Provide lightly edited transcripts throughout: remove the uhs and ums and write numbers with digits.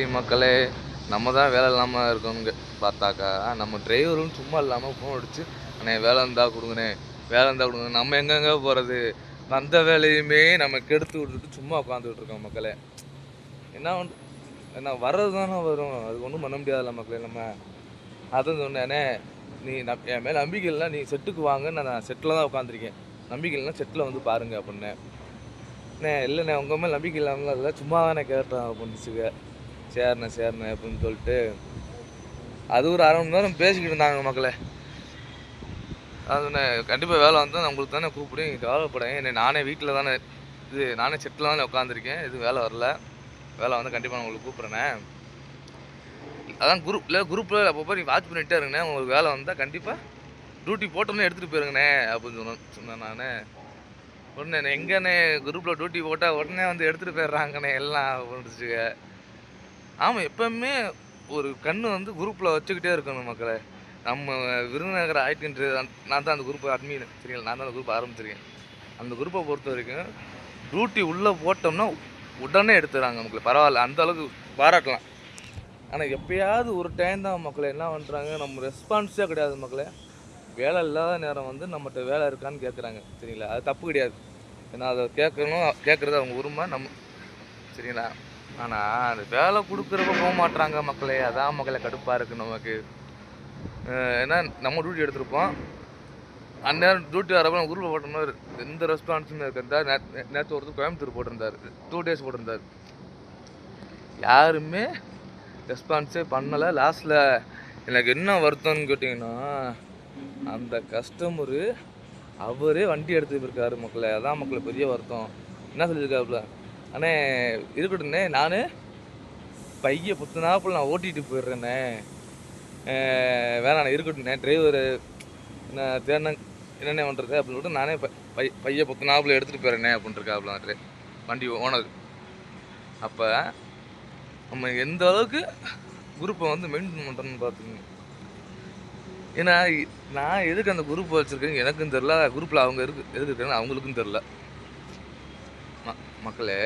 மக்களே, நம்ம தான் வேலை இல்லாமல் இருக்கோங்க பார்த்தாக்கா, நம்ம டிரைவரும் சும்மா இல்லாமல் ஃபோன் அடிச்சு, அண்ணே வேலை இருந்தா கொடுங்கண்ணே, வேலை இருந்தா கொடுங்க. நம்ம எங்கெங்க போகிறது? வந்த வேலையுமே நம்ம கெடுத்து விட்டுட்டு சும்மா உட்காந்துட்டு இருக்கோம் மக்களே. என்ன என்ன வர்றது தானே வரும், அது ஒன்றும் பண்ண முடியாதுல்ல மக்களே. நம்ம அதான் சொன்னேனே, நீ என் மேலே நம்பிக்கை இல்லைனா நீ செட்டுக்கு வாங்கன்னு நான் செட்டில் தான் உட்காந்துருக்கேன். நம்பிக்கை இல்லைனா செட்டில் வந்து பாருங்க அப்படின்னேன். இல்லைண்ணே உங்கள் மேலே நம்பிக்கை இல்லாமல் இல்லை, சும்மா தானே கேட்டேன் அப்படின்னுச்சுங்க. சரிண்ணே அப்படின்னு சொல்லிட்டு அது ஒரு அரை மணி நேரம் பேசிக்கிட்டு இருந்தாங்க மக்களே. அதுண்ணே கண்டிப்பாக வேலை வந்தால் நான் உங்களுக்கு தானே கூப்பிடுவேன், நீங்கள் கவலைப்படேன். என்னை நானே வீட்டில் தானே நானே செட்டில் தானே உட்காந்துருக்கேன், எதுவும் வேலை வரல. வேலை வந்து கண்டிப்பாக நான் உங்களுக்கு கூப்பிட்றேண்ணே. அதான் குரூப்பில் அப்பப்போ நீ வாட்ச் பண்ணிகிட்டே இருங்கண்ணே, உங்களுக்கு வேலை வந்தால் கண்டிப்பாக டியூட்டி போட்டோன்னே எடுத்துகிட்டு போயிருங்கண்ணே அப்படின்னு சொன்னேன் நான். உடனே எங்கண்ணே குரூப்பில் டியூட்டி போட்டால் உடனே வந்து எடுத்துகிட்டு போயிடுறாங்கண்ணே எல்லாம் அப்படின்னுச்சுங்க. ஆமாம், எப்போவுமே ஒரு கண்ணு வந்து குரூப்பில் வச்சுக்கிட்டே இருக்கணும் மக்களே. நம்ம விருதுநகர் ஆயிட்டுன்றது நான் தான் அந்த குரூப்பை அட்மின், சரிங்களா? நான் தான் அந்த குரூப்பை ஆரம்பிச்சிருக்கேன். அந்த குரூப்பை பொறுத்த வரைக்கும் டியூட்டி உள்ளே போட்டோம்னா உடனே எடுத்துடுறாங்க மக்களே. பரவாயில்ல, அந்த அளவுக்கு பாராட்டலாம். ஆனால் எப்போயாவது ஒரு டைம் தான் மக்களே என்ன பண்ணுறாங்க, நம்ம ரெஸ்பான்ஸே கிடையாது மக்களே. வேலை இல்லாத நேரம் வந்து நம்மகிட்ட வேலை இருக்கான்னு கேட்குறாங்க, சரிங்களா? அது தப்பு கிடையாது, ஏன்னா அதை கேட்குறது அவங்க உரிமை நம்ம, சரிங்களா? ஆனால் அந்த வேலை கொடுக்குறப்ப போக மாட்டுறாங்க மக்களே. அதான் மக்களே கடுப்பாக இருக்குது நமக்கு. ஏன்னா நம்ம டியூட்டி எடுத்திருப்போம், அந்நேரம் டியூட்டி வரப்போ நம்ம குரூப்பில் போட்ட மாதிரி எந்த ரெஸ்பான்ஸுமே இருக்கிறதா. நேற்று ஒருத்தர் கோயம்புத்தூர் போட்டிருந்தார், 2 days போட்டிருந்தார். யாருமே ரெஸ்பான்ஸே பண்ணலை. லாஸ்ட்டில் எனக்கு என்ன வருத்தம்னு கேட்டிங்கன்னா, அந்த கஸ்டமரு அவரே வண்டி எடுத்து போயிருக்காரு மக்களே. அதான் மக்களே பெரிய வருத்தம். என்ன சொல்லியிருக்காப்புல, அண்ணே இருக்கட்டும்ண்ணே, நான் பைய புத்துனாப்புல நான் ஓட்டிகிட்டு போயிடுறேண்ணே, வேணாண்ணே இருக்கட்டும்ண்ணே, டிரைவரு நான் தேர்ன என்னென்ன பண்ணுறது அப்படின்னு சொல்லிட்டு நானே பைய புத்துனாப்புல எடுத்துகிட்டு போயிடுறேண்ணே அப்படின்ட்டுருக்காப்புல வண்டி ஓனர். அப்போ நம்ம எந்த அளவுக்கு குரூப்பை வந்து மெயின்டைன் பண்ணுறோன்னு பார்த்துக்கோங்க. ஏன்னா நான் எதுக்கு அந்த குரூப்பை வச்சுருக்கேன்னு எனக்கும் தெரில, குரூப்பில் அவங்க எதுக்கு இருக்காங்கன்னு அவங்களுக்கும் தெரில மக்களே.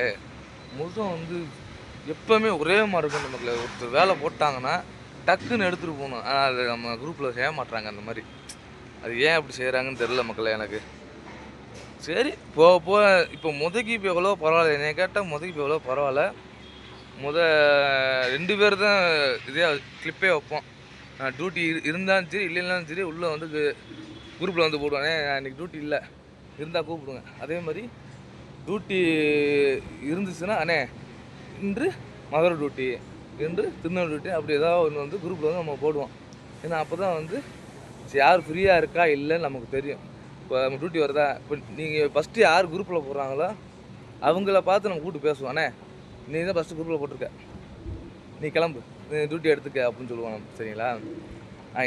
முதல் வந்து எப்போவுமே ஒரே மாதிரி இருக்கணும் மக்களே. ஒருத்தர் வேலை போட்டாங்கன்னா டக்குன்னு எடுத்துகிட்டு போகணும். ஆனால் அது நம்ம குரூப்பில் செய்ய மாட்டுறாங்க அந்த மாதிரி. அது ஏன் அப்படி செய்கிறாங்கன்னு தெரில மக்களே எனக்கு. சரி போக இப்போ முதக்கு இப்போ எவ்வளோ பரவாயில்ல, என்னை கேட்டால் முதக்கு இப்போ எவ்வளோ பரவாயில்ல. 2 பேர் தான் இதே கிளிப்பே வைப்போம். டியூட்டி இருந்தாலும் சரி இல்லைன்னாலும் சரி உள்ளே வந்து குரூப்பில் வந்து போடுவானே, இன்றைக்கி டியூட்டி இல்லை இருந்தால் கூப்பிடுங்க. அதே மாதிரி டியூட்டி இருந்துச்சுன்னா, அண்ணே இன்று மதுரை டியூட்டி, இன்று திருநெல்வேலி டியூட்டி, அப்படி ஏதாவது ஒன்று வந்து குரூப்பில் வந்து நம்ம போடுவோம். ஏன்னா அப்போ தான் வந்து யார் ஃப்ரீயாக இருக்கா இல்லைன்னு நமக்கு தெரியும். இப்போ நம்ம டியூட்டி வருதா, இப்போ நீங்கள் ஃபஸ்ட்டு யார் குரூப்பில் போடுறாங்களோ அவங்கள பார்த்து நம்ம கூப்பிட்டு பேசுவோம். அண்ணே நீ தான் ஃபஸ்ட்டு குரூப்பில் போட்டிருக்க, நீ கிளம்பு, நீ டியூட்டி எடுத்துக்க அப்படின்னு சொல்லுவாங்க, சரிங்களா?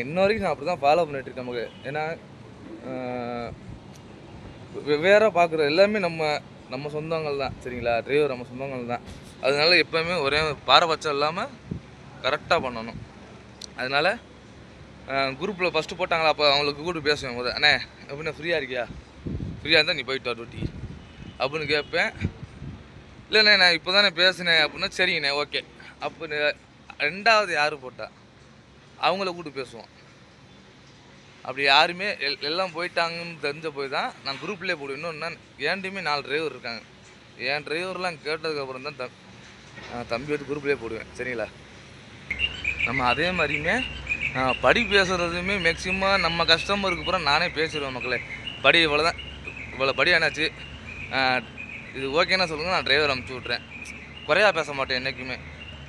இன்ன வரைக்கும் நான் அப்படி தான் ஃபாலோ பண்ணிகிட்ருக்கேன் நமக்கு. ஏன்னா வெவ்வேறாக பார்க்குற எல்லாமே நம்ம சொந்தங்கள் தான், சரிங்களா? டிரைவர் நம்ம சொந்தங்கள் தான். அதனால எப்போவுமே ஒரே பாரபட்சம் இல்லாமல் கரெக்டாக பண்ணணும். அதனால் குரூப்பில் ஃபஸ்ட்டு போட்டாங்களா, அப்போ அவங்களுக்கு கூட பேசுவேன் போது, அண்ணே அப்படின்னா ஃப்ரீயாக இருக்கியா, ஃப்ரீயாக இருந்தால் நீ போயிட்டு வா டியூட்டி அப்படின்னு கேட்பேன். இல்லைண்ணே நான் இப்போ தானே பேசினேன் அப்படின்னா சரிங்கண்ணே ஓகே. அப்போ 2வது யார் போட்டா அவங்கள கூப்பிட்டு பேசுவோம். அப்படி யாருமே எல்லாம் போயிட்டாங்கன்னு தெரிஞ்ச போய் தான் நான் குரூப்லேயே போடுவேன். இன்னொன்று ஏன்டையுமே 4 டிரைவர் இருக்காங்க. என் டிரைவர்லாம் கேட்டதுக்கப்புறம் தான் தம்பி வந்து குரூப்லேயே போடுவேன், சரிங்களா? நம்ம அதே மாதிரியுமே படி பேசுகிறதுமே மேக்ஸிமம் நம்ம கஸ்டமருக்கு பூரா நானே பேசிடுவேன் மக்களே. படி இவ்வளோதான், இவ்வளோ படி என்னாச்சு, இது ஓகேன்னா சொல்லுங்கள், நான் டிரைவர் அனுப்பிச்சி விட்றேன். குறையா பேச மாட்டேன் என்றைக்குமே.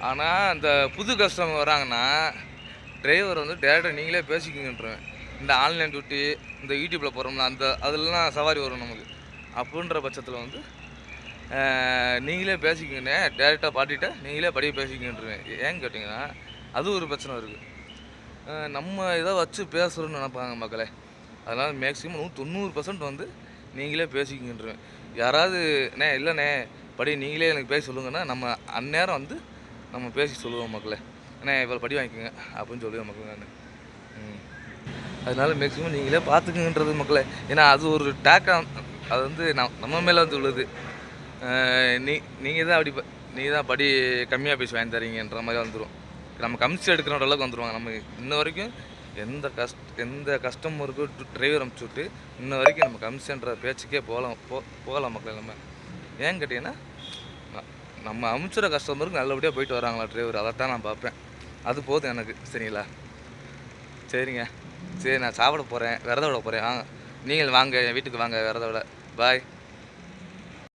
ஆனால் இந்த புது கஸ்டமர் வராங்கன்னா டிரைவர் வந்து டேரெக்டாக நீங்களே பேசிக்கிங்கன்றேன். இந்த ஆன்லைன் டியூட்டி, இந்த யூடியூப்பில் போகிறோம்ல அதெல்லாம் சவாரி வரும் நமக்கு. அப்படின்ற பட்சத்தில் வந்து நீங்களே பேசிக்கிங்கண்ணே, டேரெக்டாக பாட்டிகிட்ட நீங்களே படியை பேசிக்கிங்கன்றேன். ஏன்னு கேட்டிங்கன்னா அது ஒரு பிரச்சனை இருக்குது. நம்ம இதை வச்சு பேசுகிறோன்னு நினைப்பாங்க மக்களே. அதனால் மேக்ஸிமம் 90% வந்து நீங்களே பேசிக்கிங்கன்றேன். யாராவது இல்லைண்ணே படி நீங்களே எனக்கு பேசி சொல்லுங்கன்னா நம்ம அந்நேரம் வந்து நம்ம பேசி சொல்லுவோம் மக்களே. இவ்வளோ படி வாங்கிக்கோங்க அப்படின்னு சொல்லுவேன் மக்களே நான். அதனால மேக்ஸிமம் நீங்களே பார்த்துக்குங்கன்றது மக்களே. ஏன்னா அது ஒரு டேக்காக அது வந்து நம்ம மேலே வந்து உள்ளது. நீங்கள் தான் அப்படி நீ தான் படி கம்மியாக பீஸ் வாங்கி தரீங்கன்ற மாதிரி வந்துடும். நம்ம கமிஷன் எடுக்கிற அளவுக்கு வந்துடுவாங்க. நம்ம இன்ன வரைக்கும் எந்த கஸ்டமருக்கும் டிரைவர் அனுப்பிச்சி விட்டு இன்ன வரைக்கும் நம்ம கமிஷன்ற பேச்சுக்கே போகலாம் மக்கள். நம்ம ஏன்னு கேட்டிங்கன்னா நம்ம அனுப்பிச்சுற கஸ்டமருக்கு நல்லபடியாக போயிட்டு வராங்களா டிரைவர், அதைத்தான் நான் பார்ப்பேன். அது போதும் எனக்கு. சரிங்களா? சரிங்க. சரி, நான் சாப்பிட போகிறேன், விரத விட போகிறேன். நீங்கள் வாங்க, என் வீட்டுக்கு வாங்க விரத விட. பாய்.